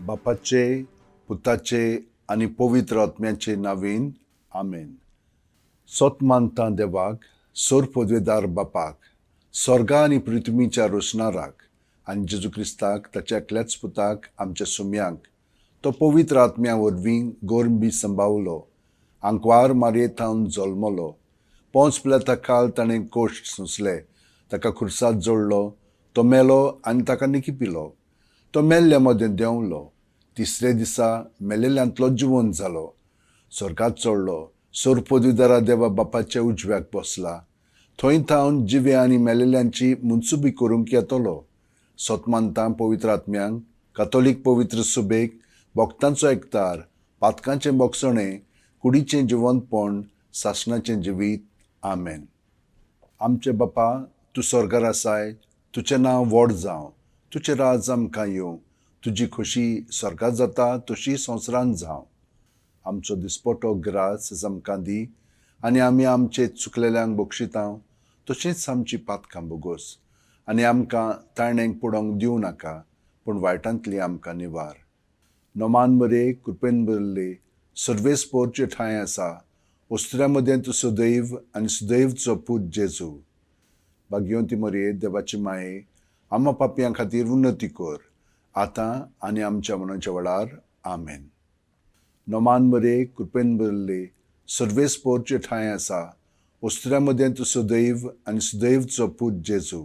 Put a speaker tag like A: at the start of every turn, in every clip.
A: बापाचे, पुताचे आणि पवित्र आत्म्याचे नावेन आमेन. सोत मानता देवाक, सोर पदवेदार बापाक, स्वर्गा आणि पृथ्वीच्या रोशनाराक आणि जेजू क्रिस्ताक ताच्या एकल्याच पुताक आमच्या सुम्यांक तो पवित्र आत्म्या वरवीं गोरंबी संभावलो, आंकवार मारयेंतावन जल्मलो, पोंच पिलाता काल ताणें कोश्ट सोंसले, ताका खुर्सात जोडलो, तो मेलो आनी ताका निखिपिलो, तो मेल्ल्या मदें देंवलो, तिसरे दिसा मेलेल्यांतलो जिवंत जालो, स्वर्गात चडलो, सोर पदवीदारा देवा बापाच्या उजव्याक बसला, थंय थावन जिवे आनी मेलेल्यांची मुनसुबी करूंक येतलो. सोतमानता पवित्र आत्म्यांक, कातोलीक पवित्र सुबेक, भक्तांचो एकतार, पातकांचें मोगसणें, कुडीचें जिवंतपण, सासणाचें जिवीत. आमेन. आमचे बापा, तूं स्वर्गार आसाय, तुजें नांव व्हड जावं, तुजें राज आमकां येवं, तुजी खोशी स्वर्गात जाता तशी संवसारांत जावं. आमचो दिसपटो गिरास आमकां दी, आनी आमी आमचे चुकलेल्यांक बक्षितांव, तशींच आमची पातकां बोगोस, आनी आमकां ताळणेंक पडोवंक दिवं नाका, पूण वायटांतली आमकां निवार. नोमान बरे, कृपेन भरले, सर्वेस्पोरचे ठांय आसा, ओस्त्र्या मदें तूं सदैव आनी सदैवचो पूत जेजू. भाग्यवंती मरये, देवाची माये, आम्हा पापयां खातीर उन्नती कर, आतां आनी आमच्या मनाच्या वेळार. आमेन. नोमान बरे, कृपेन भरले, सर्वेस्पोरचे ठांय आसा, ओस्त्र्या मदें तूं सदैव आनी सदैवचो पूत जेजू.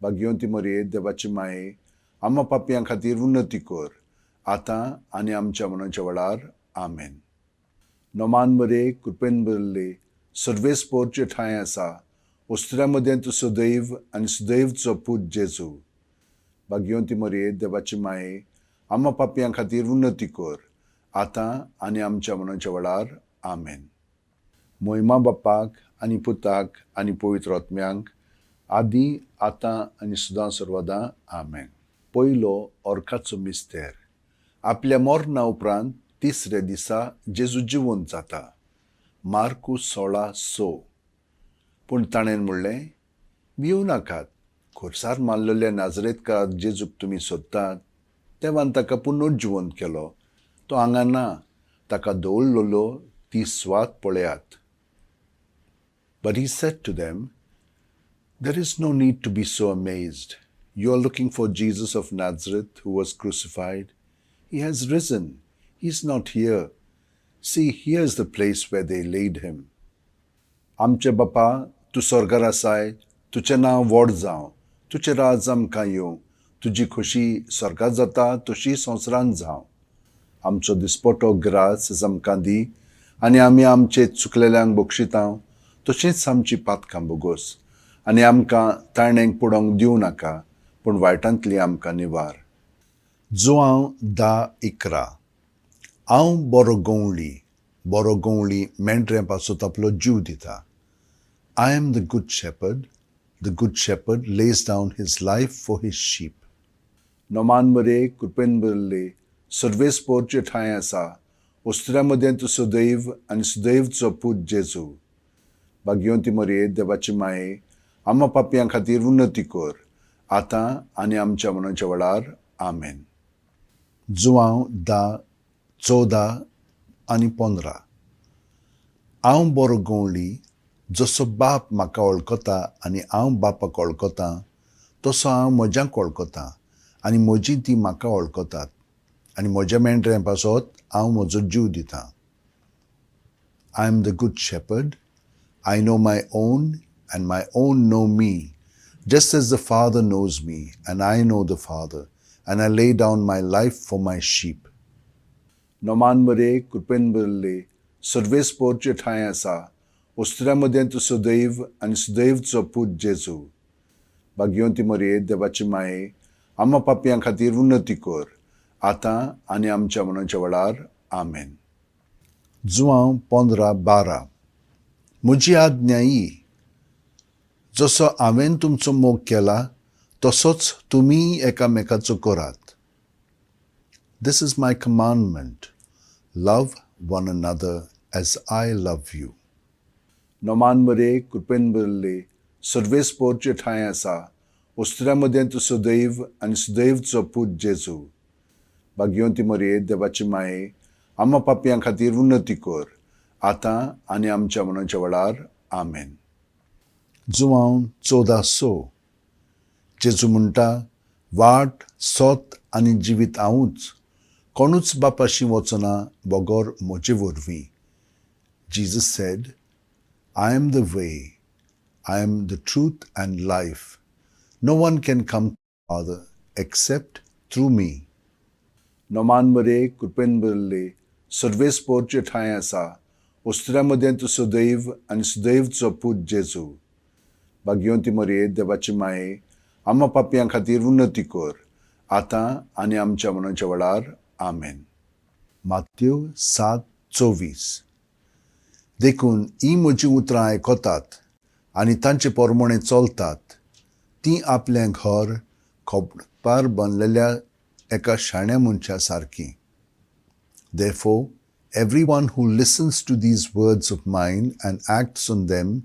A: भाग्यवंती मरये, देवाची माये, आम्हा पापयां खातीर उन्नती कर, आतां आनी आमच्या मनाच्या वेळार. आमेन. नोमान बरे, कृपेन भरले, सर्वेस्पोरचे ठांय आसा, ओस्त्र्या मदें तूं सदैव आनी सदैवचो पूत जेजू. भाग्यवंती मरये, देवाची माये, आम्हा पापयां खातीर उन्नती कर, आतां आनी आमच्या मनाच्या वेळार. आमेन. मोहिमा बापाक आनी पुताक आनी पवित्र आत्म्यांक, आदी आतां आनी सुदां सर्वदां. आमेन. पयलो ओर्काचो मिस्तेर. आपल्या मोरणा उपरांत तिसरे दिसा जेजू जिवंत जाता. मार्कूस 16:6. पूण ताणें म्हणलें, भिवू नाकात, खुर्सार मारलेल्या नाजरेतकाराक जेजूक तुमी सोदतात, देवान ताका पुनर्जिवंत केलो, तो हांगा ना, ताका दवरलेलो ती स्वात पळयात. But he said to them, There is no need to be so amazed. You are looking for Jesus of Nazareth who was crucified. He has risen. He is not here. See, here is the place where they laid him. आमचे बापा, तूं स्वर्गार आसाय, तुजें नांव व्हड जावं, तुजें राज आमकां येवं, तुजी खोशी स्वर्गात जाता तशी संवसारांत जावं. आमचो दिसपटो गिरास आमकां दी, आनी आमी आमचे चुकलेल्यांक बक्षितांव, तशींच आमची पातकां बोगोस, आनी आमकां ताळणेंक पडोवंक दिवं नाका, पूण वायटांतली आमकां निवार. जुआंव 10:11. हांव बरो गवळी मेंढऱ्यां पासून आपलो जीव दिता. I am the good shepherd. The good shepherd lays down his life for his sheep. Noman बरे, कृपेन भरले, सर्वेस्पोरचे ठांय आसा, ओस्त्र्या मदें तूं सदैव आनी सदैवचो पूत जेजू. भाग्यवंती मरये, देवाची माये, आम्हा पापयां खातीर उन्नती कर, आतां आनी आमच्या मनाच्या वेळार. आमेन. जुआंव 10:14 आनी 15. हांव बरो गवळी, जसो बाप म्हाका वळखता आनी हांव बापाक वळखतां, तसो हांव म्हज्यांक वळखतां, आनी म्हजीं तीं म्हाका वळखतात, आनी म्हज्या मेंढऱ्यां पासत हांव म्हजो जीव दितां. I am the good shepherd. I know my own, and my own know me, just as the Father knows me, and I know the Father, and I lay down my life for my sheep. Noman बरे, कृपेन भरले, सर्वेस्पोरचे ठांय आसा, ओस्त्र्या मदें तूं सदैव आनी सदैवचो पूत जेजू. भाग्यवंती मरये, देवाची माये, आम्हा पापयां खातीर उन्नती कर, आतां आनी आमच्या मनाच्या वेळार. आमेन. जुआंव 15:12. म्हजी आज्ञा ही, जसो हांवें तुमचो मोग केला, तसोच तुमी एकामेकाचो करात. This is my commandment. Love one another as I love you. Noman बरे, कृपेन भरले, सर्वेस्पोरचे ठांय आसा, ओस्त्र्या मदें तूं सदैव आनी सदैवचो पूत जेजू. भाग्यवंती मरिये देवाची माये, आम्हा पापयां खातीर उन्नती कर, आतां आनी आमच्या मरणाच्या वेळार आमेन. जुवांव 14 जेजू म्हणटा, वाट, सोत आनी जिवीत हांवूच, कोणूच बापाशी वचना बोगोर म्हजे वरवीं. Jesus said, I am the way, I am the truth and life. No one can come to the Father except through me. Noman मरे कृपेन भरले, सर्वेस पोरचे ठाय आसा, उस्त्र्यामध्ये तूं सदैव आनी सदैवचो पूत जेजू. भाग्यवंती मरिये देवाची माये, आम्हा पापयां खातीर उन्नती कर, आतां आनी आमच्या मरणाच्या वेळार आमेन. मात्येव 7:24 देखून ही म्हजी उतरां आयकतात आनी तांचे पोरमोणे चलतात, ती आपलें घर खोपटार बांदलेल्या एका शाण्या मनशा सारकी. Therefore, everyone who listens to these words of mine and acts on them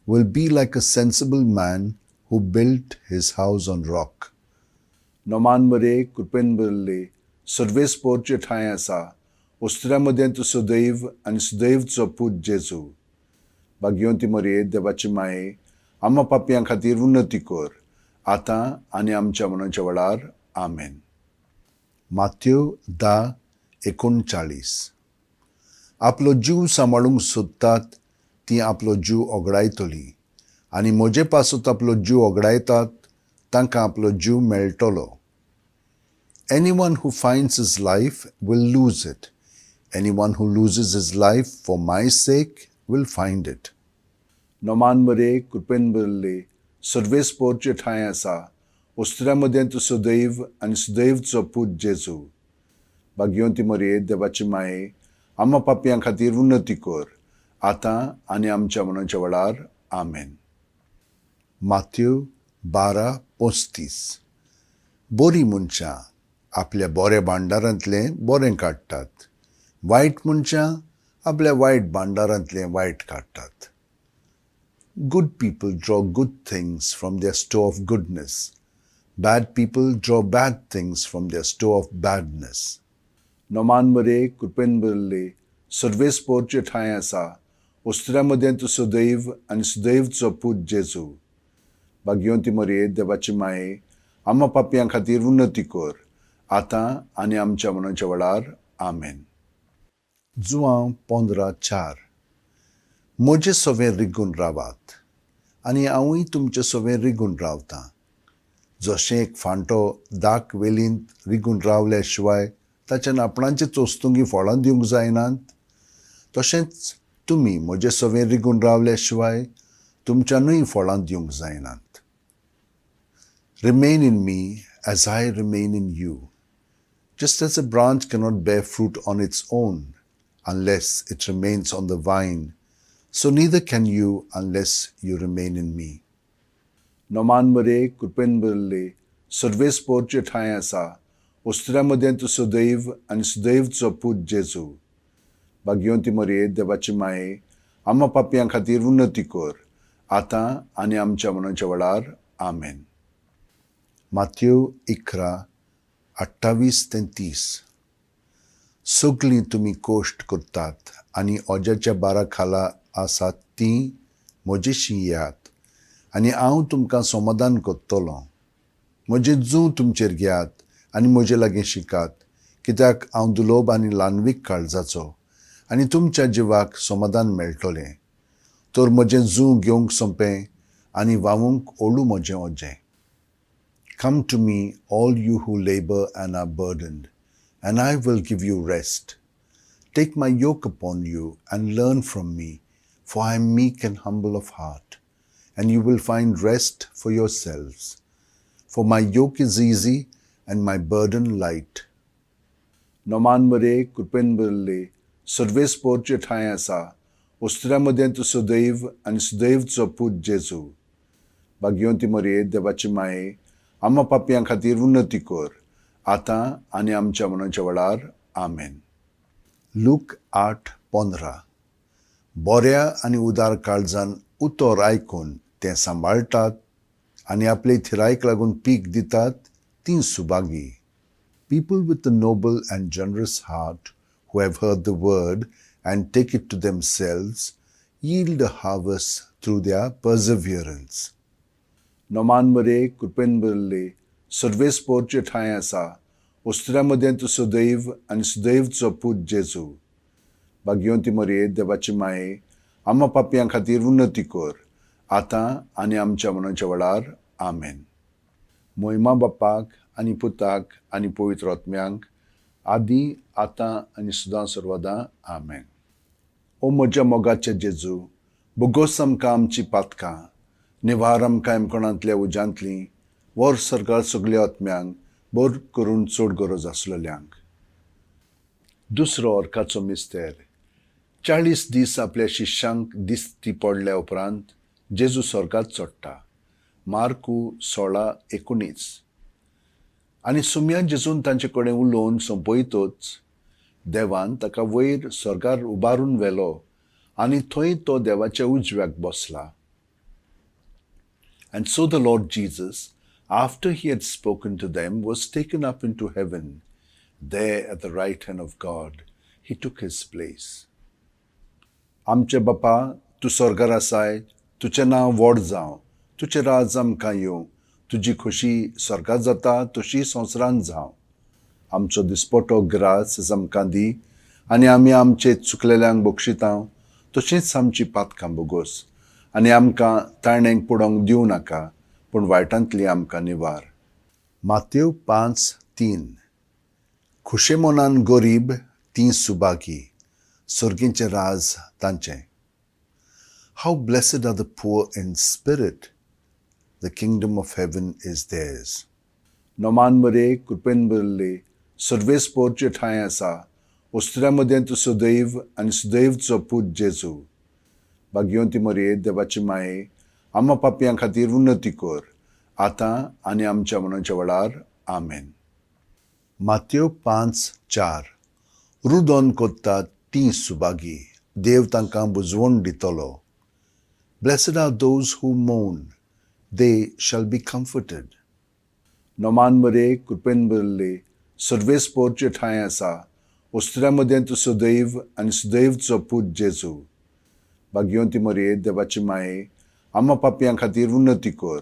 A: will be like a sensible man who built his house on rock. Noman मरे कृपेन भरले, सर्वेस पोरचे ठाय आसा, उस्त्र्यामध्ये तूं सदैव आनी सदैवचो पूत जेजू. भाग्यवंती मरिये देवाची माये, आम्हा पापयां खातीर उन्नती कर, आतां आनी आमच्या मरणाच्या वेळार आमेन. मात्येव 10:39 आपलो जीव सांबाळूंक सोदतात ती आपलो जीव ओगडायतली, आनी म्हजे पासत आपलो जीव ओगडायतात तांकां आपलो जीव मेळटलो. Anyone who finds his life will lose it. Anyone who loses his life for my sake will find it. Noman मरे कृपेन भरले, सर्वेस पोरचे ठाय आसा, उस्त्र्यामध्ये तूं सदैव आनी सदैवचो पूत जेजू. भाग्यवंती मरिये देवाची माये, आम्हा पापयां खातीर उन्नती कर, आतां आनी आमच्या मरणाच्या वेळार आमेन. मात्येव 12:35 बरी मनशां आपल्या बऱ्या भांडारांतलें बरें काडटात, वायट मनशां आपल्या वायट भांडारांतलें वायट काडटात. Good people draw good things from their store of goodness. Bad people draw bad things from their store of badness. Noman मरे कृपेन भरले, सर्वेस पोरचे ठाय आसा, उस्त्र्यामध्ये तूं सदैव आनी सदैवचो पूत जेजू. भाग्यवंती मरिये देवाची माये, आम्हा पापयां खातीर उन्नती कर, आतां आनी आमच्या मरणाच्या वेळार आमेन. जुवांव 15:4 म्हजे सोवें रिगून रावात, आनी हांवूय तुमचे सोवें रिगून रावतां. जशें एक फांटो दाक वेलींत रिगून रावल्या शिवाय ताच्या नापणांची चोस्तुंगी फळां दिवंक जायनात, तशेंच तुमी म्हजे सोवें रिगून रावल्या शिवाय तुमच्यानूय फळां दिवंक जायनात. Remain in me as I remain in you. Just as a branch cannot bear fruit on its own unless it remains on the vine, so neither can you unless you remain in me. Noman मरे कृपेन भरले, सर्वेस पोरचे ठाय आसा, उस्त्र्यामध्ये तूं सदैव आनी सदैवचो पूत जेजू. भाग्यवंती मरिये देवाची माये, आम्हा पापयां खातीर उन्नती कर, आतां आनी आमच्या मरणाच्या वेळार आमेन. मात्येव 11:28-30 सगळीं तुमी कोश्ट करतात आनी ओज्याच्या बारा खाला आसात तीं म्हजेशी येयात, आनी हांव तुमकां समाधान करतलों. म्हजें जूं तुमचेर घेयात आनी म्हजे लागीं शिकात, कित्याक हांव दुलोब आनी ल्हानवीक काळजाचो, आनी तुमच्या जिवाक समाधान मेळटलें. तर म्हजें जूं घेवंक सोंपें आनी व्हांवूंक ओळू म्हजें ओजें. Come to me, all you who labor and are burdened, and I will give you rest. Take my yoke upon you and learn from me, for I am meek and humble of heart, and you will find rest for yourselves. For my yoke is easy and my burden light. Noman मरे कृपेन भरले, सर्वेस पोरचे ठाय आसा, उस्त्र्यामध्ये तूं सदैव आनी सदैवचो पूत जेजू. भाग्यवंती मरिये देवाची माये, आम्हा पापयां खातीर उन्नती कर, आतां आनी आमच्या मरणाच्या वेळार आमेन. लूक 8:15 बऱ्या आनी उदार काळजान उतर आयकून ते सांबाळटात आनी आपले थिरायक लागून पीक दितात तीं Subhagi. People with a noble and generous heart who have heard the word and take it to themselves yield a harvest through their perseverance. नोमांबरे कृपेनबरले Sarves पोरचे ठाय आसा उस्त्र्यामध्ये तू सदैव आणि सदैवचो पूत जेजू भाग्यवंती मरे देवाची माये आम्हा पापयां खातीर उन्नती कर आतां आनी आमच्या मनाच्या वेळार आमेन. मोहिमा बापाक आनी पुताक आनी पवित्र आत्म्यांक आदी आतां आनी सदां सर्वदां आमेन. ओ म्हज्या मोगाचे जेजू बोगोस आमकां आमची पातकां निवार आमकां एमकोणांतल्या उज्यांतली वर सरकार सगळ्या आत्म्यांक बोर करून चड गरज आसलेल्यांक. दुसरो अर्काचो मिस्तेर 40 दीस आपल्या शिश्यांक दिसती पडल्या उपरांत जेजू स्वर्गात चडटा. मार्कू 16:19. आनी सुमया जेजून तांचे कडेन उलोवन सोंपयतच देवान ताका वयर स्वर्गार उबारून व्हेलो आनी थंय तो देवाच्या उजव्याक बसला. And so the Lord Jesus, after he had spoken to them, was taken up into heaven. There at the right hand of God, he took his place. आमचे बापा, तू स्वर्गार आसाय, तुझें नांव व्हड जावं, तुझें राज आमकां येवं, तुजी खुशी स्वर्गात जाता तशी संवसारांत जावं. आमचो दिसपटो ग्रास आमकां दी आनी आमी आमचे चुकलेल्यांक बक्षितांव तशींच आमची पातकां बोगोस आनी आमकां ताळणेक पडोवंक दिवं नाका पूण वायटांतली आमकां निवार. मातेव 5:3. खुशे मनान गरीब ती सुबागी सर्गींचें राज तांचें. How blessed are the poor in spirit, the kingdom of heaven is theirs. नोमांबरे कृपेनबरले Sarves पोरचे ठाय आसा उस्त्र्यामध्ये तू सदैव आनी सदैवचो पूत जेजू भाग्यवंती मरे देवाची माये आम्हा पापयां खातीर उन्नती कर आतां आनी आमच्या मनाच्या वेळार आमेन. मातेव 5:4. रुदोन कोत्तात ती सुबागी देव तांकां बुजवण दितलो. Blessed are those who mourn, they shall be comforted. नोमांबरे कृपेनबरले Sarves पोरचे ठाय आसा उस्त्र्यामध्ये तू सदैव आनी सदैवचो पूत जेजू भाग्यवंती मरे देवाची माये आम्हा पापयां खातीर उन्नती कर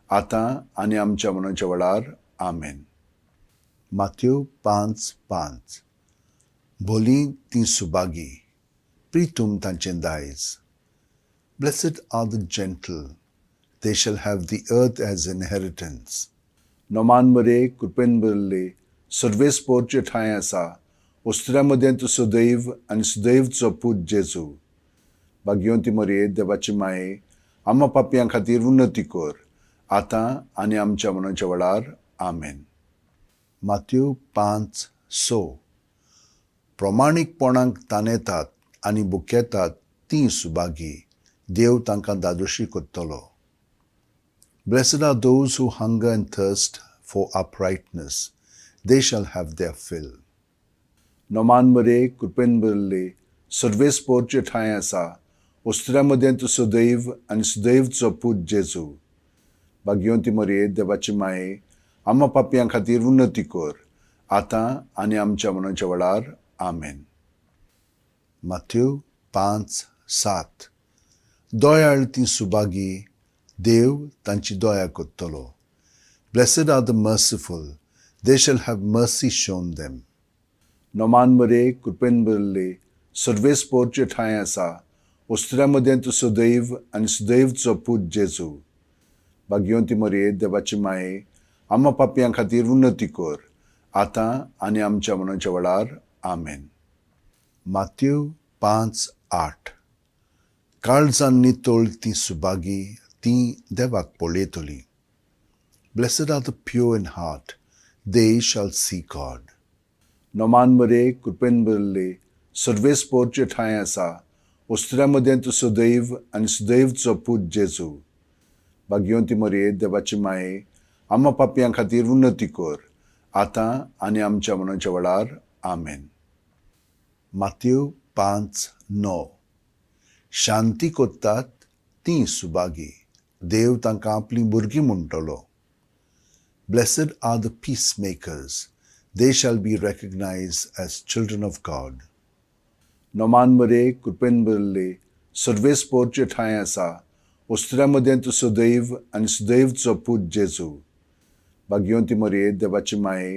A: आतां आनी आमच्या मनाच्या वेळार आमेन. मातेव 5:5. भोली ती सुबागी प्रितूम तांचें दायज. Blessed are the gentle, they shall have the earth as inheritance. नोमांबरे कृपेनबरले Sarves पोरचे ठाय आसा उस्त्र्यामध्ये तू सदैव आनी सदैवचो पूत जेजू भाग्यवंती मरे देवाची माये आम्हा पापयां खातीर उन्नती कर आतां आनी आमच्या मनाच्या वेळार आमेन. मातेव 5:6. प्रमाणीकपणांक ताणेतात आनी बुकेतात ती सुबागी देव तांकां दादोशी कोत्तलो. Blessed are those who hunger and thirst for uprightness, they shall have their fill. नोमांबरे कृपेनबरले Sarves पोरचे ठाय आसा उस्त्र्यामध्ये तू सदैव आनी सदैवचो पूत जेजू भाग्यवंती मरे देवाची माये आम्हा पापयां खातीर उन्नती कर आतां आनी आमच्या मनाच्या वेळार आमेन. मातेव 5:7. दयाळ ती सुबागी देव तांची दया कोत्तलो. Blessed are the merciful, they shall have mercy shown them. नोमांबरे कृपेनबरले Sarves पोरचे ठाय आसा उस्त्र्यामध्ये तू सदैव आनी सदैवचो पूत जेजू भाग्यवंती मरे देवाची माये आम्हा पापयां खातीर उन्नती कर आतां आनी आमच्या मनाच्या वेळार आमेन. मातेव 5:8. काळजान नितोळ ती सुबागी ती देवाक पळयतली. Blessed are the pure in heart, they shall see God. नोमांबरे कृपेनबरले Sarves पोरचे ठाय आसा उस्त्र्यामध्ये तू सदैव आनी सदैवचो पूत जेजू भाग्यवंती मरे देवाची माये आम्हा पापयां खातीर उन्नती कर आतां आनी आमच्या मनाच्या वेळार आमेन. मातेव 5:9. शांती कोत्तात ती सुबागी देव तांकां आपली भुरगीं म्हणटलो. Blessed are the peacemakers, They shall be recognized as children of God. Noman मरे कृपेन बरले सर्वेस पोरचे ठाय आसा उस्त्र्यामध्ये तू सदैव आणि सदैवचो पूत जेजू भाग्यवंती मरे देवाची माये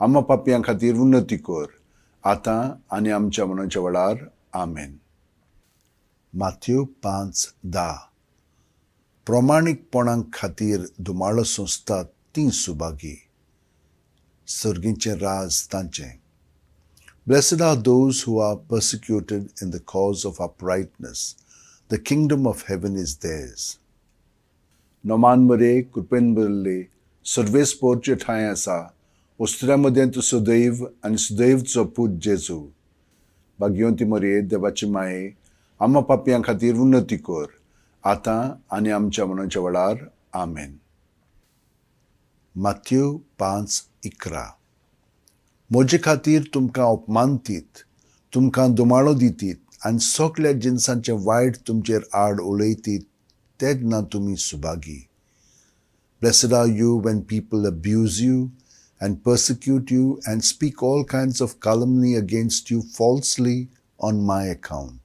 A: आम्हा पापयां खातीर उन्नती कर आतां आनी आमच्या मनाच्या वेळार आमेन. माथ्यू 5:10 प्रामाणिकपणां खातीर दुमाळो सोंसतात तीं सुभागी, सर्गीचें राज तांचें. Blessed are those who are persecuted in the cause of uprightness. The kingdom of heaven is theirs. Noman मरे कृपेन बरले सर्वेस पोरचे ठाय आसा उस्त्र्यामध्ये तू सदैव आणि सदैवचो पूत जेजू भाग्यवंती मरे देवाची माये आम्हा पापयां खातीर उन्नती कर आतां आनी आमच्या मनाच्या वेळार आमेन. माथ्यू 5:11 म्हजे खातीर तुमकां अपमान दीत, तुमकां दुमाळो दितीत आनी सगळ्या जिनसांचें वायट तुमचेर आड उलयतीत तेन्ना तुमी Subhagi. Blessed are you when people abuse you and persecute you and speak all kinds of calumny against you falsely on my account.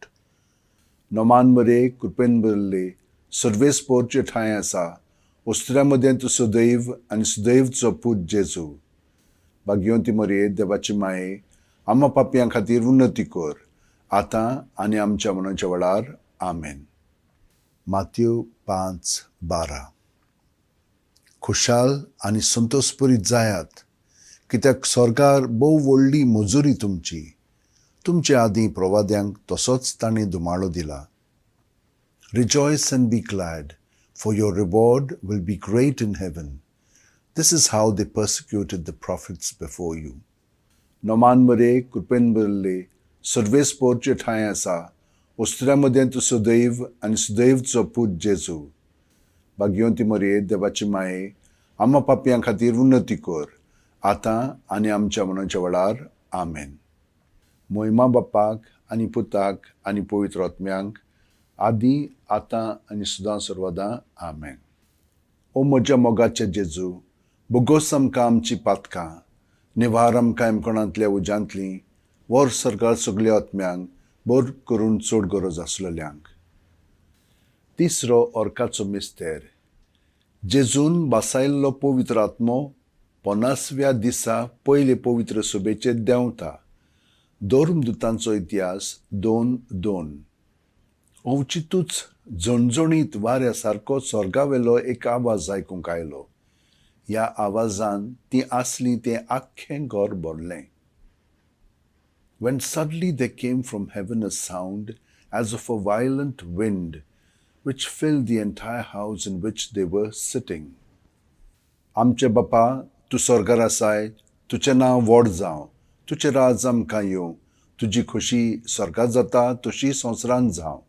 A: Noman मरे कृपेन बरले सर्वेस पोरचे ठाय आसा उस्त्र्यामध्ये तू सदैव आणि सदैवचो पूत जेजू भाग्यवंती मरे देवाची माये आम्हा पापयां खातीर उन्नती कर आतां आनी आमच्या मनाच्या वेळार आमेन. माथ्यू 5:12 खुशाल आनी संतोषपुरीत जायात कित्याक स्वर्गार भोव व्हडली मजुरी तुमची. तुमचे आदीं प्रवाद्यांक तसोच ताणें दुमाळो दिला. Rejoice and be glad, for your reward will be great in heaven. This is how they persecuted the prophets before you. Noman मरे कृपेन बरले सर्वेस पोरचे ठाय आसा उस्त्र्यामध्ये तू सदैव आणि सदैवचो पूत जेजू भाग्यवंती मरे देवाची माये आम्हा पापयां खातीर उन्नती कर आतां आनी आमच्या मनाच्या वेळार आमेन. महिमा बापाक आनी पुताक आनी पवित्र आत्म्यांक आदी आतां आनी सदां सर्वदां आमेन. ओ म्हज्या मोगाचे जेजू बोगोस आमकां आमची पातकां निवार आमकां एमकोणांतल्या उज्यांतलीं वर सरकार सगळ्या आत्म्यांक बोर करून चड गरज आसलेल्यांक. तिसरो ऑर्काचो मिस्तेर जेजून बसायल्लो पवित्र आत्मो 50व्या दिसा पयले पवित्र सभेचे देंवता. धर्मदुतांचो इतिहास 2:2 अवचितूच झणझणीत वाऱ्या सारको स्वर्गावेलो एक आवाज आयकूंक आयलो. ह्या आवाजान ती आसली तें आख्खें घर भरलें. When suddenly there came from heaven a sound as of a violent wind, which filled the entire house in which they were sitting. आमचे बापा तूं स्वर्गार आसाय, तुजें नांव व्हड जावं, तुजें राज आमकां येवं, तुजी खोशी स्वर्गात जाता तशी संवसारांत जावं.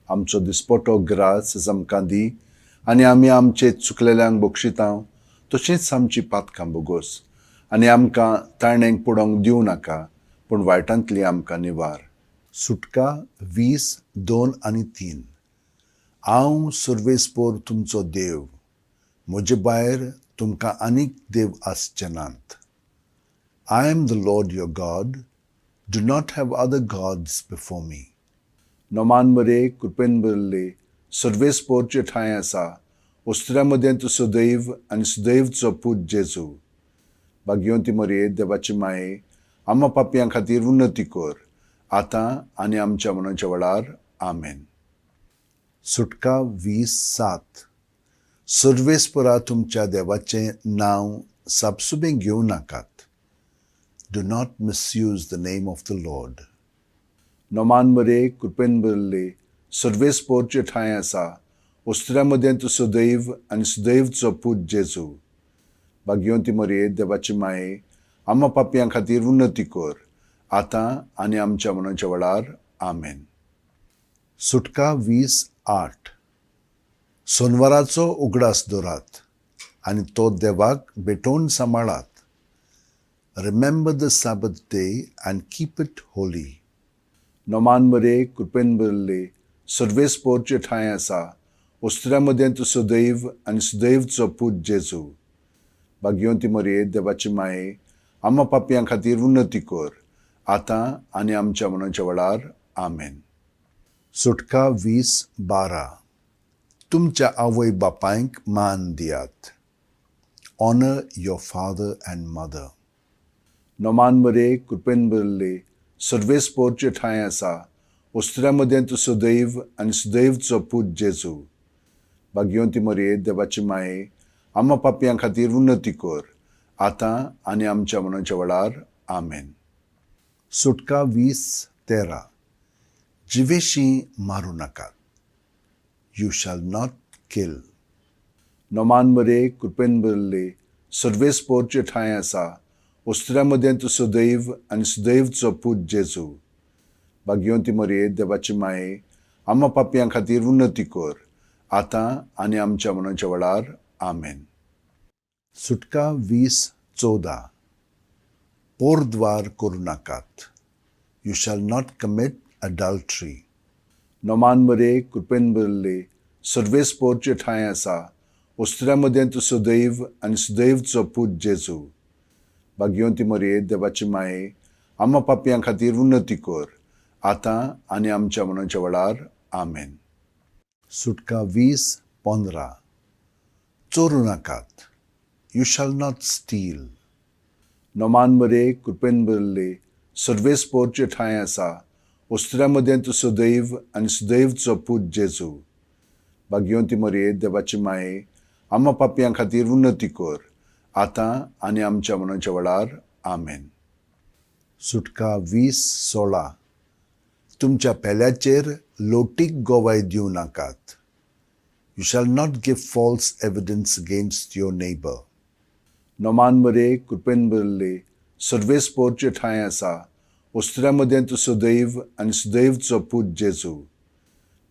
A: आमचो दिसपटो ग्रास आमकां दी आनी आमी आमचे चुकलेल्यांक बक्षितांव तशींच आमची पातकां बोगोस आनी आमकां ताळणेंक पडोवंक दिवं नाका पूण वायटांतली आमकां निवार. सुटका 20:2-3 हांव सर्वेस्पोर तुमचो देव, म्हजे भायर तुमकां आनीक देव आसचे नात. I am the Lord your God, do not have other gods before me. Noman मरे कृपेन बरले सर्वेस्पोरचे ठाय आसा उस्त्र्यामध्ये तू सदैव आणि सदैवचो पूत जेजू भाग्यवंती मरे देवाची माये आम्हा पापयां खातीर उन्नती कर आतां आनी आमच्या मनाच्या वेळार आमेन. सुटका 20:7 सर्वेस्परा तुमच्या देवाचें नांव सापसुबें घेवं नाकात. Do not misuse the name of the Lord. Noman मरे कृपेन बरले सर्वेस्पोरचे ठाय आसा उस्त्र्यामध्ये तू सदैव आणि सदैवचो पूत जेजू भाग्यवंती मरे देवाची माये आम्हा पापयां खातीर उन्नती कर आतां आनी आमच्या मनाच्या वेळार आमेन. सुटका 20:8 सोनवाराचो उगडास दवरात आनी तो देवाक भेटोवन सांबाळात. Remember the Sabbath day and keep it holy. नोमान मरे कृपेन बरले सर्वेस्पोरचे ठाय आसा उस्त्र्यामध्ये तू सदैव आणि सदैवचो पूत जेजू भाग्यवंती मरे देवाची माये आम्हा पापयां खातीर उन्नती कर, आतां आनी आमच्या मनाच्या वेळार आमेन. सुटका 20:12. तुमच्या आवय बापायक मान दियात. Honor your father and mother. Noman बरे, कृपेन बरले, सर्वेस पोरचे ठाय आसा, उस्त्र्यामध्ये तू सदैव आनी सदैवचो पूत जेजू. भाग्यवंती मरे, देवाची माये, आम्हा पापयां खातीर उन्नती कर, आतां आनी आमच्या मनाच्या वेळार आमेन. सुटका 20:13. जिवेशी मारू नाकात. You shall not kill. Noman बरे, कृपेन बरले, सर्वेस पोरचे ठाय आसा, उस्त्र्यामध्ये तू सदैव आनी सदैवचो पूत जेजू. भाग्यवंती मरे, देवाची माये, आम्हा पापयां खातीर उन्नती कर, आतां आनी आमच्या मनाच्या वेळार आमेन. सुटका 20:14. पोरद्वार करू नाकात. You shall not commit adultery. Noman बरे, कृपेन बरले, सर्वेस पोरचे ठाय आसा, उस्त्र्यामध्ये तू सदैव आनी सदैवचो पूत जेजू. भाग्यवंती मरे, देवाची माये, आम्हा पापयां खातीर उन्नती कर, आतां आनी आमच्या मनाच्या वेळार आमेन. सुटका 20:15. चोरू नाकात. You shall not steal. Noman बरे, कृपेन बरले, सर्वेस पोरचे ठाय आसा, उस्त्र्यामध्ये तू सदैव आनी सदैवचो पूत जेजू. भाग्यवंती मरे, देवाची माये, आम्हा पापयां खातीर उन्नती कर, आतां आनी आमच्या मनाच्या वेळार आमेन. सुटका 20:16. तुमच्या पेल्याचेर लोटीक गोवाय दिवं नाकात. You shall not give false evidence against your neighbor. Noman बरे, कृपेन बरले, सर्वेस पोरचे ठाय आसा, उस्त्र्यामध्ये तू सदैव आनी सदैवचो पूत जेजू.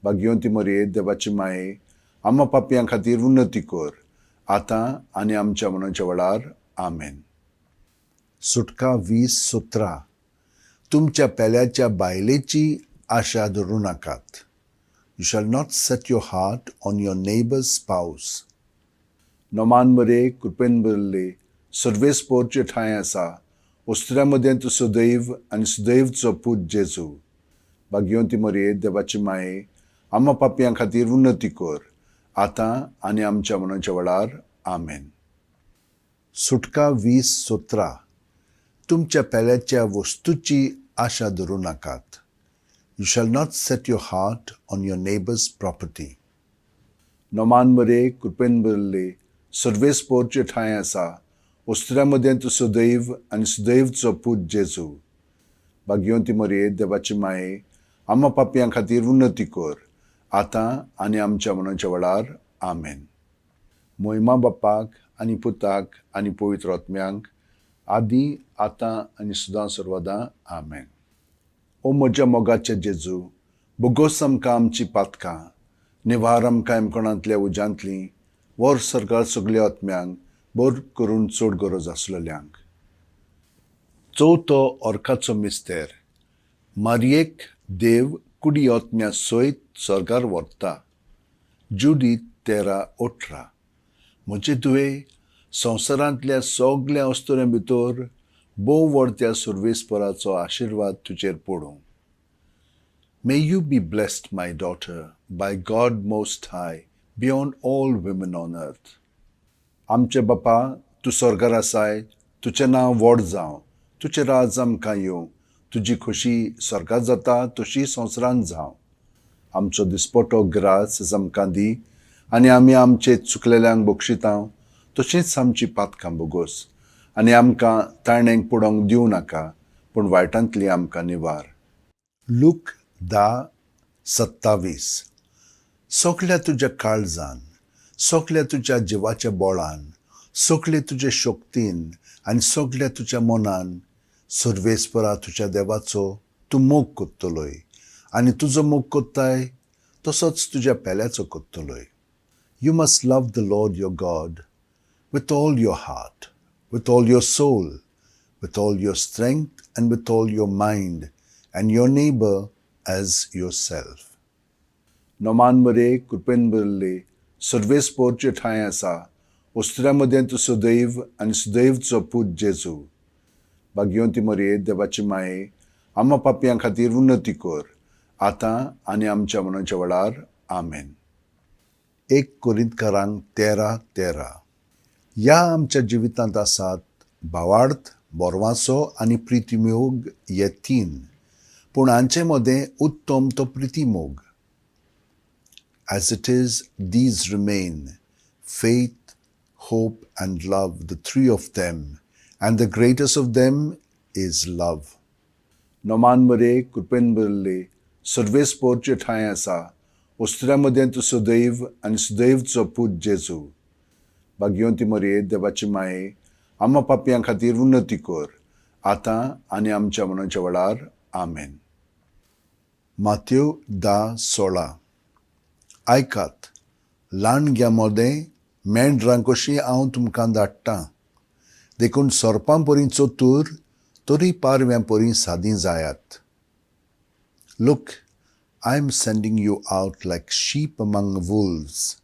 A: भाग्यवंती मरे, देवाची माये, आम्हा पापयां खातीर उन्नती कर, आतां आनी आमच्या मनाच्या वेळार आमेन. सुटका 20:17. तुमच्या पेल्याच्या बायलेची आशा धरू नाकात. You shall not set your heart on your neighbor's spouse. Noman बरे, कृपेन बरले, सर्वेस पोरचे ठाय आसा, उस्त्र्यामध्ये तू सदैव आनी सदैवचो पूत जेजू. भाग्यवंती मरे, देवाची माये, आम्हा पापयां खातीर उन्नती कर, आतां आनी आमच्या मनाच्या वेळार आमेन. सुटका 20:17. तुमच्या पेल्याच्या वस्तूची आशा धरू नाकात. You shall not set your heart on your neighbor's property. Noman बरे, कृपेन बरले, सर्वेस पोरचे ठाय आसा, उस्त्र्यामध्ये तू सदैव आनी सदैवचो पूत जेजू. भाग्यवंती मरे, देवाची माये, आम्हा पापयां खातीर उन्नती कर, आतां आनी आमच्या मनाच्या वेळार आमेन. मोहिमा बापाक आनी पुताक आनी पवित्र आत्म्यांक, आदी आतां आनी सदां सर्वदां आमेन. ओ म्हज्या मोगाचे जेजू, बोगोस आमकां आमची पातकां, निवार आमकां एमकोणांतल्या उज्यांतली, वर सरकार सगल्या आत्म्यांक, बोर करून चड गरज आसलेल्यांक. चवथो ऑर्काचो मिस्तेर. मारयेक देव कुडी आत्म्या सयत सर्गार व्हरता. जुडी 13:18. म्हजे तुवें संवसारांतल्या सगल्या अस्तुऱ्यां भितर बोव व्हडत्या सर्वेस्पराचो आशिर्वाद तुजेर पडूं. May you be blessed, my daughter, by God Most High, beyond all women on earth. आमचे बापा, तूं स्वर्गार आसाय, तुजें नांव व्हड जावं, तुजें राज आमकां येवं, तुजी खोशी स्वर्गात जाता तशी संवसारांत जावं. आमचो दिसपटो ग्रास आमकां दी, आनी आमी आमचे चुकलेल्यांक बक्षितांव, तशींच आमची पातकां बोगोस, आनी आमकां ताळणेंक पडोंक दिवं नाका, पूण वायटांतली आमकां निवार. लूक 10:27. सगल्या तुज्या काळजान, सगल्या तुज्या जिवाच्या बोळान, सगळे तुजे शक्तीन आनी सगल्या तुज्या मनान सर्वेस्परा तुज्या देवाचो तूं मोग कोत्तलोय, आनी तुजो मोग कोत्ताय तसोच तुज्या पेल्याचो कोत्तलोय. You must love the Lord your God with all your heart, with all your soul, with all your strength, and with all your mind, and your neighbor as yourself. Noman बरे, कृपेन बरले, सर्वेस्पोरचे ठाय आसा, उस्त्र्यामध्ये तूं सदैव आनी सदैवचो पूत जेजू. भाग्यवंती मरिये देवाची माये, आम्हा पापयां खातीर उन्नती कर, आतां आनी आमच्या मरणाच्या वेळार आमेन. 1 कोरिंथकारांक 13:13. ह्या आमच्या जिवितांत आसात भावार्थ, बोरवांचो आनी प्रितीमोग हे 3, पूण हांचे मदें उत्तम तो प्रितीमोग. As it is, these remain: faith, hope, and love, the 3 of them, and the greatest of them is love. Noman मरे कृपेन भरले, सर्वेस्पोरचे ठाय आसा, उस्त्र्यामध्ये तूं सदैव आनी सदैवचो पूत जेजू. भाग्यवंती मरिये देवाची माये, आम्हा पापयां खातीर उन्नती कर, आतां आनी आमच्या मरणाच्या वेळार आमेन. माथ्यू 10:16. आयकात, ल्हान घ्या मोदें, मेंढरां कशीं हांव तुमकां धाडटां. देखून सोरपां परी चतूर, तरी पारव्यां परी सादीं जायात. Look, I am sending you out like sheep among wolves.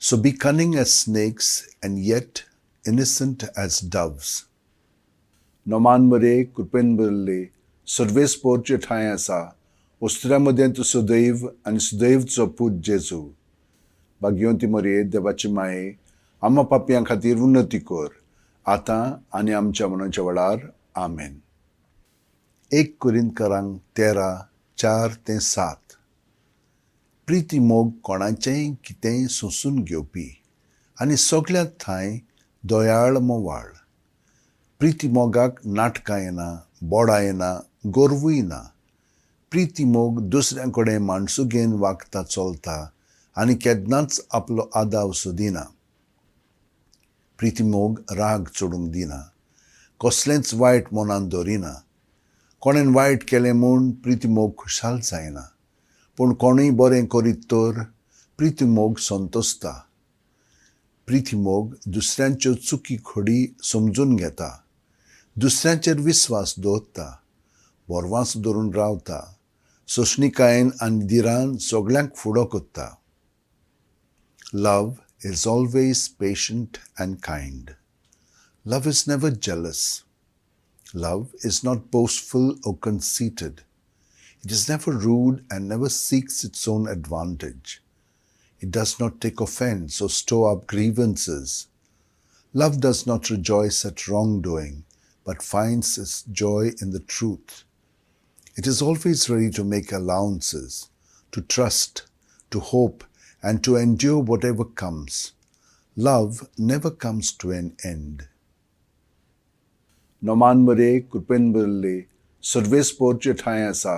A: So be cunning as snakes and yet innocent as doves. Noman मरे कृपेन भरले, सर्वेस्पोरचे ठाय आसा, उस्त्र्यामध्ये तूं सदैव आनी सदैवचो पूत जेजू. भाग्यवंती मरिये देवाची माये, आम्हा पापयां खातीर उन्नती कर, आतां आनी आमच्या मरणाच्या वेळार आमेन. 1 कोरिंथकारांक 13:4-7. प्रितीमोग कोणाचेंय कितेंय सोंसून घेवपी आनी सगळ्या थंय दोयाळ मोवाळ. प्रितीमोगाक नाटकां येना, बोडां येना, गोरवूय ना. प्रितीमोग दुसऱ्यां कडेन माणसुगेन वागता चलता आनी केन्नाच आपलो आदाव सोदिना. प्रितीमोग राग चडूंक दिना, कसलेंच वायट मनान दवरिना. कोणेन वायट केलें म्हूण प्रितीमोग खुशाल जायना, पूण कोणूय बरें करीत तर प्रितीमोग संतोसता. प्रितीमोग दुसऱ्यांच्यो चुकी खडी समजून घेता, दुसऱ्यांचेर विस्वास दवरता, बोरवांस धरून रावता, सोंशणिकायेन आनी दिरान सगळ्यांक फुडो करता. Love is always patient and kind. Love is never jealous. Love is not boastful or conceited. It is never rude and never seeks its own advantage. It does not take offense or store up grievances. Love does not rejoice at wrongdoing, but finds its joy in the truth. It is always ready to make allowances, to trust, to hope, and to endure whatever comes. Love never comes to an end. Noman मरे कृपेन भरले, सर्वेस्पोरचे ठाय आसा,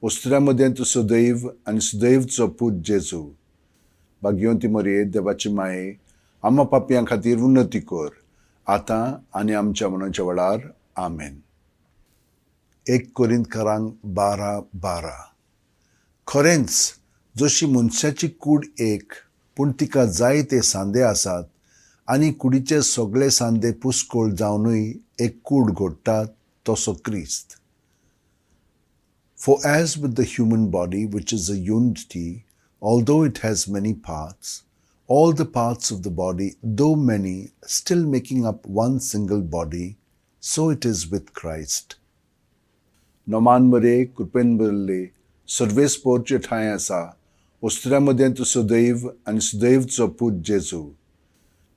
A: उस्त्र्यामध्ये तूं सदैव आनी सदैवचो पूत जेजू. भाग्यवंती मरिये देवाची माये, आम्हा पापयां खातीर उन्नती कर, आतां आनी आमच्या मरणाच्या वेळार आमेन. 1 कोरिंथकारांक 12:12. खरेंच जशी मनशाची कूड एक, पूण तिका जायते सांदे आसात, आनी कुडीचे सगळे सांदे पुस्कोळ जावनूय एक कूड घडटात, तसो क्रिस्त. For as with the human body, which is a unity, although it has many parts, all the parts of the body, though many, still making up one single body, so it is with Christ. Noman मरे कृपेन भरले, सर्वेस्पोरचे ठाय आसा, उस्त्र्यामध्ये तूं सदैव आनी सदैवचो पूत जेजू.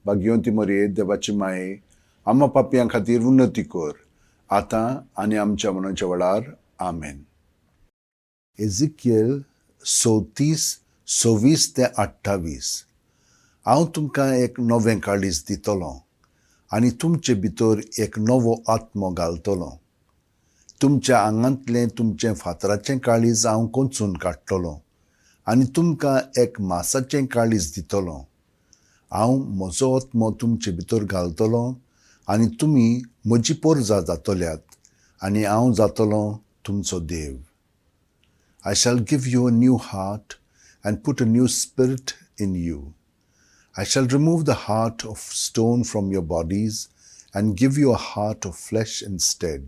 A: भाग्यवंती मरिये देवाची माये, आम्हा पापयां खातीर उन्नती कर, आतां आनी आमच्या मरणाच्या वेळार आमेन. एजिकियल 34:26-28. हांव तुमकां एक नवें काळीज दितलों, आनी तुमचे भितर एक नवो आत्मो घालतलों. तुमच्या आंगांतलें तुमचें फातराचें काळीज हांव कोंचून काडटलों, आनी तुमकां एक मांसाचें काळीज दितलों. हांव म्हजो आत्मो तुमचे भितर घालतलों, आनी तुमी म्हजी पोरजां जातल्यात, आनी हांव जातलों तुमचो देव. I shall give you a new heart and put a new spirit in you. I shall remove the heart of stone from your bodies and give you a heart of flesh instead.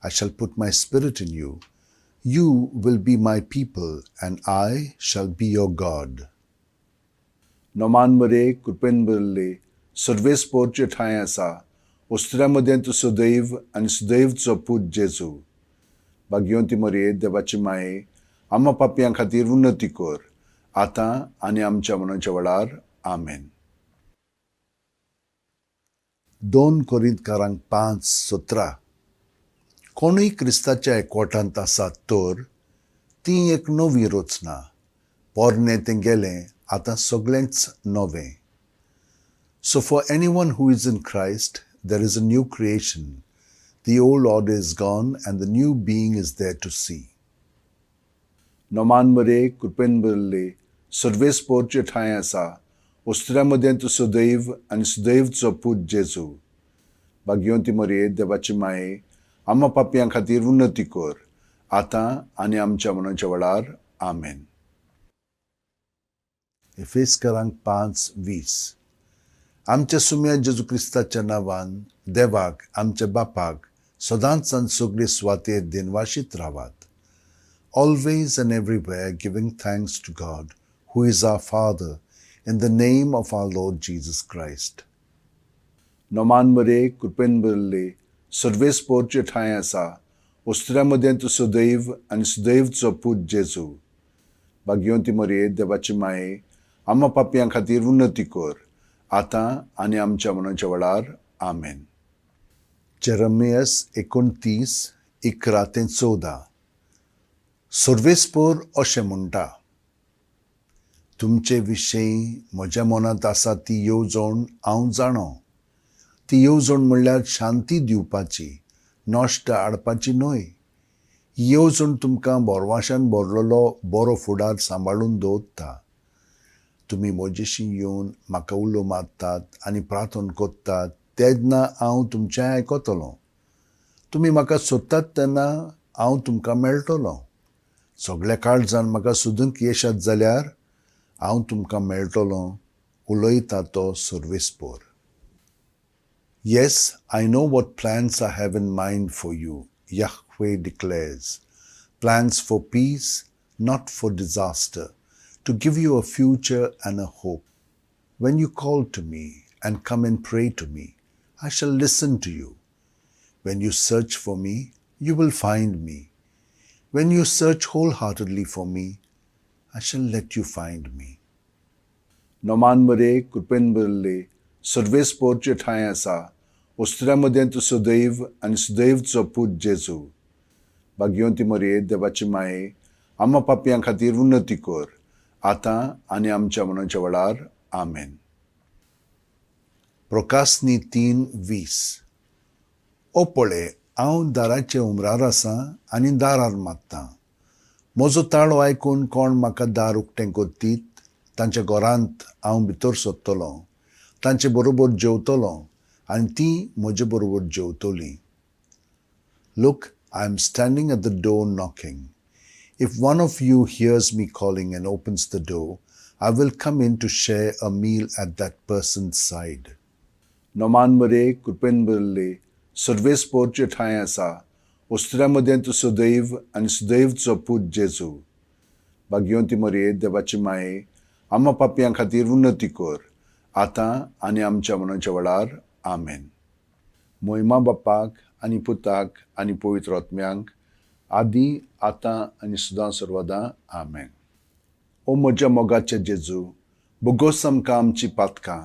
A: I shall put my spirit in you. You will be my people, and I shall be your God. Noman मरे कृपेन भरले, सर्वेस्पोरचे ठाय आसा, उस्त्र्यामध्ये तूं सदैव आनी सदैवचो पूत जेजू. भाग्यवंती मरिये, देवाची माये, आम्हा पापयां खातीर उन्नती कर, आतां आनी आमच्या मरणाच्या वेळार. आमेन. 2 कोरिंथकारांक 5:17. कोणूय क्रिस्ताच्या एकवटांत आसात तर ती एक नवी रचना. पोरणे तें गेलें, आतां सगळेंच नवें. So for anyone who is in Christ, there is a new creation. The old order is gone and the new being is there to see. Noman मरे, कृपेन बरले, सर्वेस्पोरचे ठाय आसा, उस्त्र्यामध्ये तूं सदैव आनी सदैवचो पूत जेजू. भाग्यवंती मरिये, देवाची माये, आम्हा पापयां खातीर उन्नती कर, आतां आनी आमच्या मरणाच्या वेळार. आमेन. एफेसकारांक 5:20. आमच्या सुम्या जेजू क्रिस्ताच्या नांवान देवाक आमच्या बापाक सदांच आनी सगळे सुवातेर दिनवाशीत रावात. Always and everywhere giving thanks to God, who is our Father, in the name of our Lord Jesus Christ. Noman मरे, कृपेन बरले, सर्वेस्पोरचे ठाय आसा, उस्त्र्यामध्ये तूं सदैव आनी सदैवचो पूत जेजू. भाग्यवंती मरिये, देवाची माये, आम्हा पापयां खातीर उन्नती कर, आतां आनी आमच्या मरणाच्या वेळार. आमेन. जेरेमियास 29:11-14. सर्वेस्पोर अशें म्हणटा, तुमचे विशयी म्हज्या मनांत आसा ती येवजण हांव जाणो. ती येवजण म्हणल्यार शांती दिवपाची, नश्ट हाडपाची न्हय. ही येवजण तुमकां बोरवाशान भरलेलो बरो फुडार सांबाळून दवरता. तुमी म्हजेशी येवन म्हाका उलो मारतात आनी प्रार्थना करतात तेन्ना हांव तुमचें आयकतलों. तुमी म्हाका सोदतात तेन्ना हांव तुमकां मेळटलों. सगळ्या काळजान म्हाका सोदूंक येशात जाल्यार हांव तुमकां मेळटलों. उलयता तो सर्वेस्पोर. Yes, I know what plans I have in mind for you, Yahweh declares. Plans for peace, not for disaster, to give you a future and a hope. When you call to me and come and pray to me, I shall listen to you. When you search for me, you will find me. When you search wholeheartedly for me, I shall let you find me. Noman मरे, कृपेन बरले, सर्वेस्पोरचे ठाय आसा, उस्त्र्यामध्ये तूं सदैव आनी सदैवचो पूत जेजू. भाग्यवंती मरिये, देवाची माये, आम्हा पापयां खातीर उन्नती कर, आतां आनी आमच्या मरणाच्या वेळार. आमेन. प्रकाशनी 3:20. ओ पळय, हांव दाराचे उमरार आसां आनी दारार मात्तां. म्हजो ताळो आयकून कोण म्हाका दार उक्तें करतीत, तांच्या घरांत हांव भितर सरतलों, तांचे बरोबर जेवतलों आनी तीं म्हजे बरोबर जेवतलीं. Look, I am standing at the door knocking. If one of you hears me calling and opens the door, I will come in to share a meal at that person's side. Noman मरे, कृपेन बरले, सर्वेस्पोरचे ठाय आसा, उस्त्र्यामध्ये तूं सदैव आनी सदैवचो पूत जेजू. भाग्यवंती मरिये, देवाची माये, आम्हा पापयां खातीर उन्नती कर, आतां आनी आमच्या मरणाच्या वेळार. आमेन. मोहिमा बापाक आनी पुताक आनी पवित्र आत्म्यांक, आदी, आतां आनी सदां सर्वदां. आमेन. ओ म्हज्या मोगाचे जेजू, बोगोस आमकां आमची पातकां,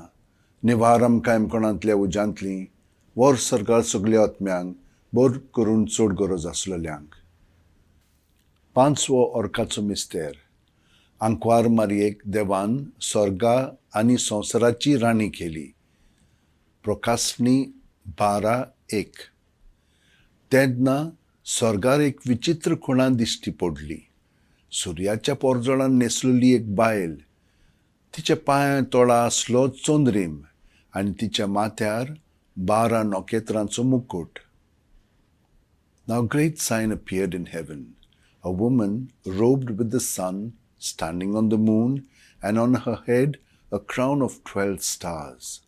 A: निवार आमकां एमकोणांतल्या उज्यांतलीं, वर सरकार सगळ्या आत्म्यांक, बर करून चड गरज आसलेल्यांक. 5वो ऑर्काचो मिस्तेर. आंकवार मारयेक देवान स्वर्गा आनी संवसाराची राणी केली. प्रकाशनी 12:1. तेन्ना स्वर्गार एक विचित्र खुणा दिश्टी पडली. सुर्याच्या पोरजोळान न्हेसलेली एक बायल. तिच्या पांयां तोळा आसलो चोंदरीम आनी तिच्या माथ्यार 12 नोखेत्रांचो मुकुट. Now a great sign appeared in heaven, a woman robed with the sun, standing on the moon, and on her head a crown of 12 stars.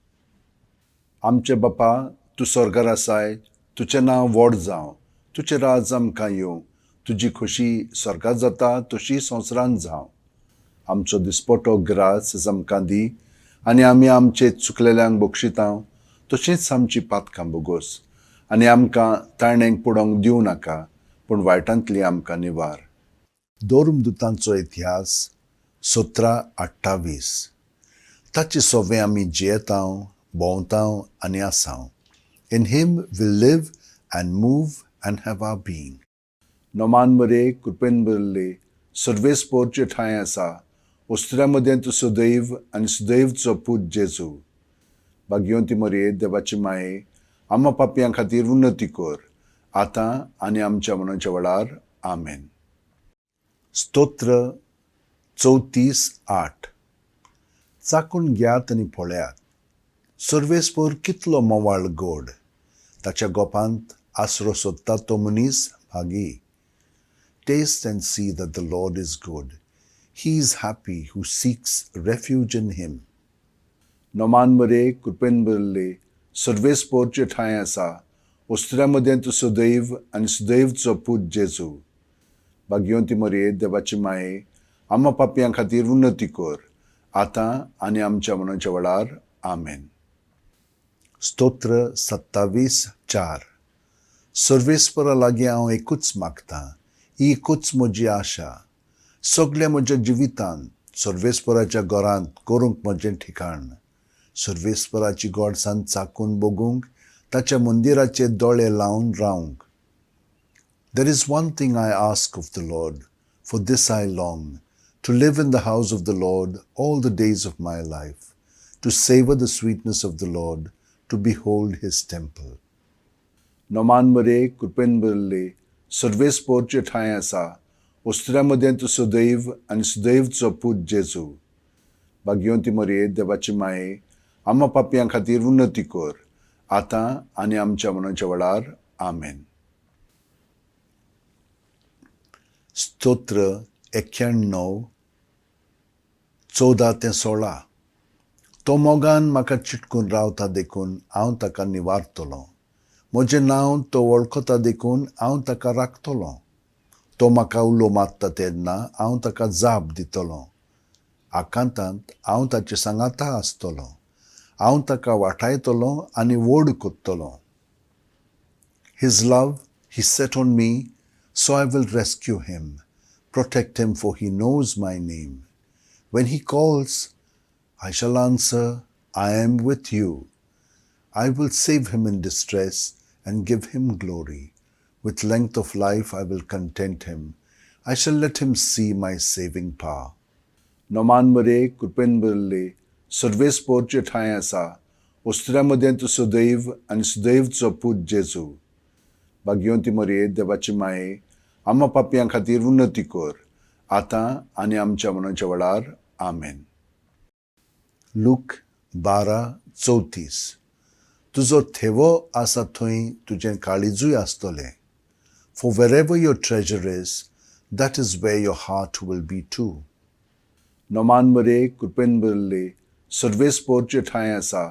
A: आमचे बापा, तूं स्वर्गार आसाय, तुजें नांव व्हड जावं, तुजें राज आमकां येवं, तुजी खोशी स्वर्गात जाता तशी संवसारांत जावं. आमचो दिसपटो ग्रास आमकां दी, आनी आमी आमचे चुकलेल्यांक बक्षितांव, तशींच आमची पातकां बोगोस आनी आमकां ताळण्यांक पडोंक दिवं नाका, पूण वायटांतली आमकां निवार. दोर्मदुतांचो इतिहास 17:28. ताचे सोवें आमी जियेतांव, भोंवतांव आनी आसांव. In him we live and move and have our being. Noman मरे कृपेन भरले, सर्वेस्पोरचे ठांय आसा, उस्त्र्यामदें तूं सदैव आनी सदैवचो पूत जेजू. भाग्यवंती मरे, देवाची माये, आम्हा पापयां खातीर उन्नती कर, आतां आनी आमच्या मनाच्या वेळार. आमेन. स्तोत्र 34:8. चाकून घेयात आनी पळयात, सर्वेस्पोर कितलो मोवाळ गोड. ताच्या गोपांत आसरो सोदता तो मनीस भागी. Taste and see that the Lord is good. He is happy who seeks refuge in him. Noman मरे कृपेन भरले, सर्वेस्पोरचे ठांय आसा, उस्त्र्यामदें तूं सदैव आनी सदैवचो पूत जेजू. भाग्यवंती मरे, देवाची माये, आम्हा पापयां खातीर उन्नती कर, आतां आनी आमच्या मनाच्या वेळार. आमेन. स्तोत्र 27:4. सर्वेस्परा लागीं हांव एकूच मागतां, ही एकूच म्हजी आशा. सगळ्या म्हज्या जिवितांत सर्वेस्पराच्या घरांत करूंक म्हजें ठिकाण. सर्वेस्पराची गोडसाण चाकून बगूंक, ताच्या मंदिराचे दोळे लावन रावंक. There is one thing I ask of the Lord, for this I long, to live in the house of the Lord all the days of my life, to savor the sweetness of the Lord, to behold his temple. Noman मरे कृपेन भरले, सर्वेस्पोरचे ठांय आसा, उस्त्र्यामदें तूं सदैव आनी सदैवचो पूत जेजू. भाग्यवंती मरे, देवाची माये, आम्हा पापयां खातीर उन्नती कर, आतां आनी आमच्या मनाच्या वेळार. आमेन. स्तोत्र 91, 14-16. तो मोगान म्हाका चिटकून रावता देखून हांव ताका निवारतलों. म्हजें नांव तो वळखता देखून हांव ताका राखतलों. तो म्हाका उलो मारता तेन्ना हांव ताका जाप दितलों. आकांतांत हांव ताचे सांगाता आसतलों. हांव ताका वाटायतलों आनी व्हड कोत्तलों. His love he set on me, so I will rescue him, protect him, for he knows my name. When he calls, I shall answer, I am with you. I will save him in distress and give him glory. With length of life I will content him. I shall let him see my saving power. Noman मरे कृपेन भरले, सर्वेस्पोरचे ठांय आसा, उस्त्र्यामदें तूं सदैव आनी सदैवचो पूत जेजू. भाग्यवंती मरे, देवाची माये, आम्हा पापयां खातीर उन्नती कर, आतां आनी आमच्या मनाच्या वेळार. आमेन. लूक 12:34. तुजो थेवो आसा थंय तुजें काळिजूय आसतलें. For wherever your treasure is, that is where your heart will be too. Noman मरे कृपेन भरले, सर्वेस्पोरचे ठांय आसा,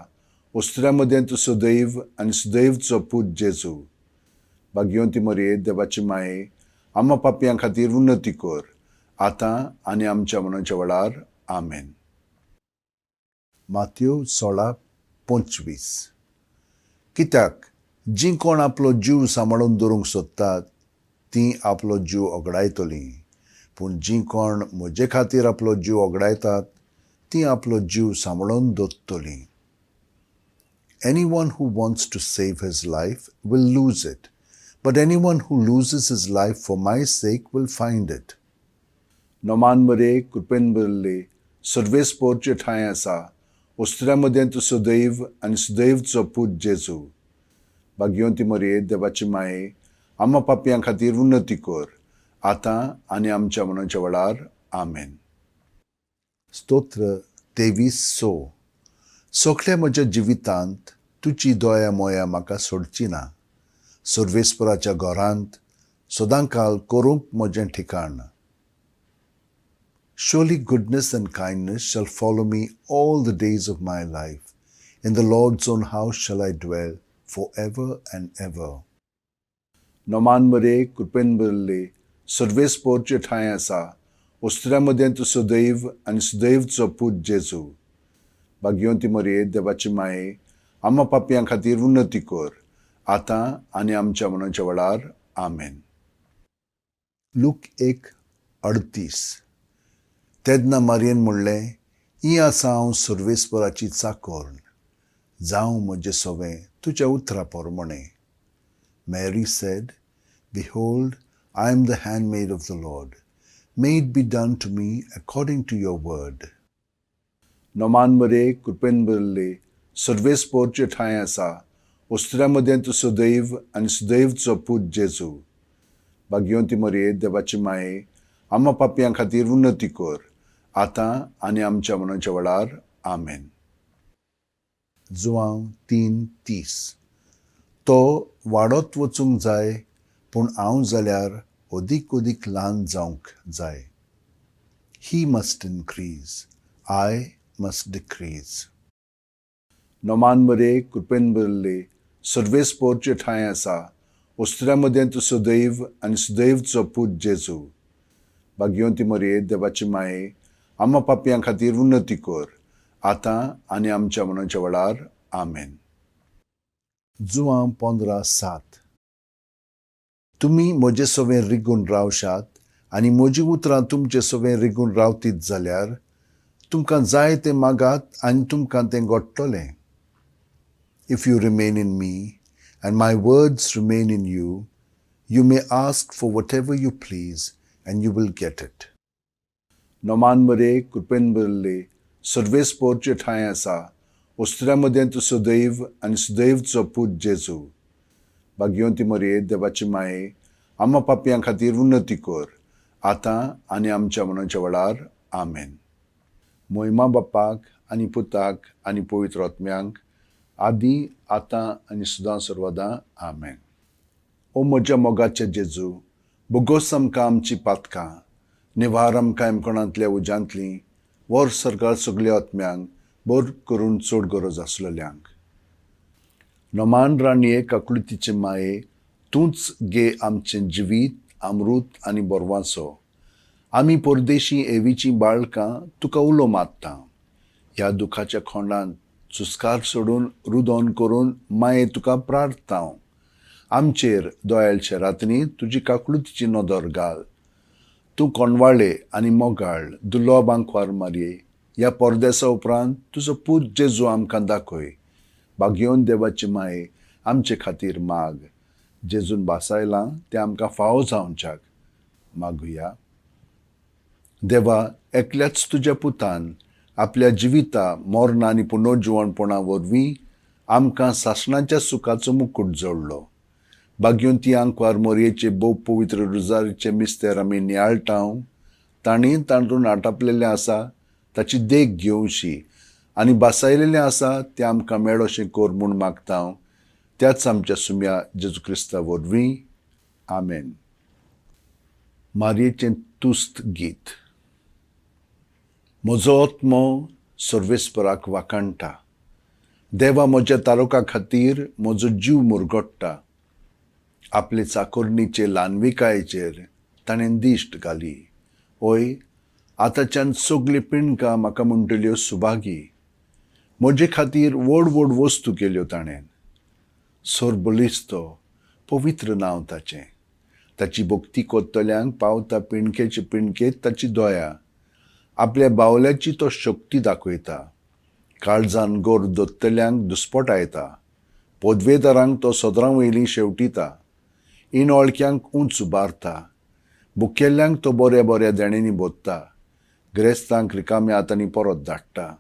A: उस्त्र्यामदें तूं सदैव आनी सदैवचो पूत जेजू. भाग्यवंती मरे, देवाची माये, आम्हा पापयां खातीर उन्नती कर, आतां आनी आमच्या मनाच्या वेळार. आमेन. माथ्यू 16:25. कित्याक जीं कोण आपलो जीव सांबाळून दवरूंक सोदतात, तीं आपलो जीव ओगडायतलीं. पूण जीं कोण म्हजे खातीर आपलो जीव ओगडायतात, तीं आपलो जीव सांबाळून दवरतलीं. Anyone who wants to save his life will lose it, but anyone who loses his life for my sake will find it. Noman मरे कृपेन भरले, सर्वेस्पोरचे ठांय आसा, उस्त्र्यामदें तूं सदैव आनी सदैवचो पूत जेजू. भाग्यवंती मरे, देवाची माये, आम्हा पापयां खातीर उन्नती कर, आतां आनी आमच्या मनाच्या वेळार. आमेन. स्तोत्र 23:6. सगळ्या म्हज्या जिवितांत तुजी दया मोया म्हाका सोडची ना. सर्वेस्पराच्या घरांत सदांकाल करूंक म्हजें ठिकाण. Surely goodness and kindness shall follow me all the days of my life. In the Lord's own house shall I dwell forever and ever. Noman मरे कृपेन भरले, सर्वेस्पोरचे ठांय आसा, उस्त्र्यामदें तूं सदैव आनी सदैवचो पूत जेजू. भाग्यवंती मरे, देवाची माये, आम्हा पापयां खातीर उन्नती कर, आतां आनी आमच्या मनाच्या वेळार आमेन. लूक 1:38. तेन्ना मारयेन म्हणलें, ही आसा हांव सर्वेस्पराची चाकण, जावं म्हजें सवें तुज्या उतरां पोरमोणें. Mary said, Behold, I am the handmaid of the Lord. May it be done to me according to your word. Noman मरे कृपेन भरले, सर्वेस्पोरचे ठांय आसा, उस्तऱ्यामध्ये तूं सदैव आनी सदैवचो पूत जेजू. भाग्यवंती मरे, देवाची माये, आम्हा पापयां खातीर उन्नती कर, आतां आनी आमच्या मनाच्या वेळार आमेन. जुआंव 3:30. तो वाडत वचूंक जाय, पूण हांव जाल्यार अदीक अदीक ल्हान जावंक जाय. He must increase, I must decrease. Noman मरे कृपेन भरले, सर्वेस्पोरचे ठांय आसा, उस्तऱ्यामध्ये तूं सदैव आनी सदैवचो पूत जेजू. भाग्यवंती मरे, देवाची माये, आम्हा पापयां खातीर उन्नती कर, आतां आनी आमच्या मनाच्या वेळार आमेन. जुआंव 15:7. तुमी म्हजे सवें रिगून रावशात आनी म्हजी उतरां तुमचे सवें रिगून रावतीत जाल्यार तुमकां जाय तें मागात आनी तुमकां तें घडटलें. If you remain in me and my words remain in you, you may ask for whatever you please and you will get it. Noman मरे कृपेन भरले, सर्वेस्पोरचे ठांय आसा, उस्तऱ्यामध्ये तूं सदैव आनी सदैवचो पूत जेजू. भाग्यवंती मरे, देवाची माये, आम्हा पापयां खातीर उन्नती कर, आतां आनी आमच्या मनाच्या वेळार आमेन. मोहिमा बापाक आनी पुताक आनी पवित्र आत्म्यांक, आदी आतां आनी सदां सर्वदां आमेन. ओ म्हज्या मोगाचे जेजू, बोगोस आमकां आमची पातकां, निवार आमकां एमकोणांतल्या उज्यांतलीं, वर सरकार सगल्या आत्म्यांक, बर करून चड गरज आसलेल्यांक. नोमान राणये काकुळतीचे माये, तूंच घे आमचें जिवीत, अमृत आनी बोरवांसो. आमी परदेशी एवीचीं बाळकां तुका उलो मात्तां. ह्या दुखाच्या खोंडांत सुस्कार सोडून रुदोन करून माये तुका प्रार्थतांव. आमचेर दोयाळचे रातनी तुजी काकुळतीची नदर घाल. तूं कोणवाळे आनी मोगाळ दुर्लभ आंकवार मारये, ह्या परदेसा उपरांत तुजो पूत जेजू आमकां दाखय. भाग्यवन देवाची माये, आमचे खातीर माग. जेजून बासायलां तें आमकां फावो जावच्याक मागुया. देवा, एकल्याच तुज्या पुतान आपल्या जिविता, मोरणा आनी पुनर्जिवणपणा वरवीं आमकां सासणाच्या सुखाचो मुकूट जोडलो. भाग्यवंती आंकवार मोरयेचे बोव पवित्र रोजारीचे मिस्तेर आमी नियाळटाव. तांणी तांतून आटापलेलें आसा ताची देख घेवशी आनी बासायलेलें आसा तें आमकां मेळोशें कर म्हूण मागतांव. त्याच आमच्या सुम्या जेजू क्रिस्ता वरवीं आमेन. मारयेचें तुस्त गीत. म्हजो आत्मो सर्वेस्पराक वाखाणटा. देवा, म्हज्या तारुका खातीर म्हजो जीव मुरगोडटा. आपले चाकरणीचे ल्हानविकायेचेर ताणें दिश्ट घाली. ओय, आतांच्यान सगळीं पिणकां म्हाका म्हणटल्यो सुभागी. म्हजे खातीर व्हड व्हड वस्तू केल्यो ताणें. सोर्बलिस्तो, पवित्र नांव ताचें. ताची भक्ती कोत्तल्यांक पावता पिणकेचे पिणकेत ताची दोया. आपल्या बावल्याची तो शक्ती दाखयता. काळजान गोर दोत्तल्यांक दुस्पटायता. पदवेदारांक तो सदरां वयलीं शेवटिता. इनओळख्यांक उंच उबारता. भुकेल्ल्यांक तो बऱ्या बऱ्या देण्यांनी बोदता. गिरेस्तांक रिकाम्या हातांनी परत धाडटा.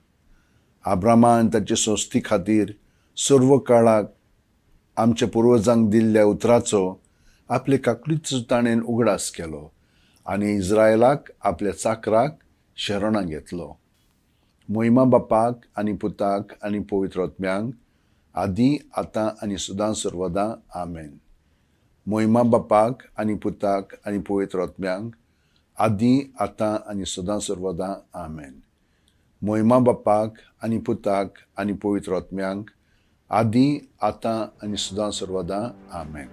A: आब्रामान ताचे सोस्ती खातीर सर्व काळाक आमच्या पुर्वजांक दिल्ल्या उतराचो आपले काकुळीचो ताणें उगडास केलो आनी इस्रायलाक आपल्या चाकराक शरणां घेतलो. मोहिमा बापाक आनी पुताक आनी पवित्र आत्म्यांक, आदी आतां आनी सदां सर्वदां आमेन. मोहिमा बापाक आनी पुताक आनी पवित्र आत्म्यांक, आदी आतां आनी सदां सर्वदां आमेन. मोहिमा बापाक आनी पुताक आनी पवित्र आत्म्यांक, आदी आतां आनी सदां सर्वदां आमेन.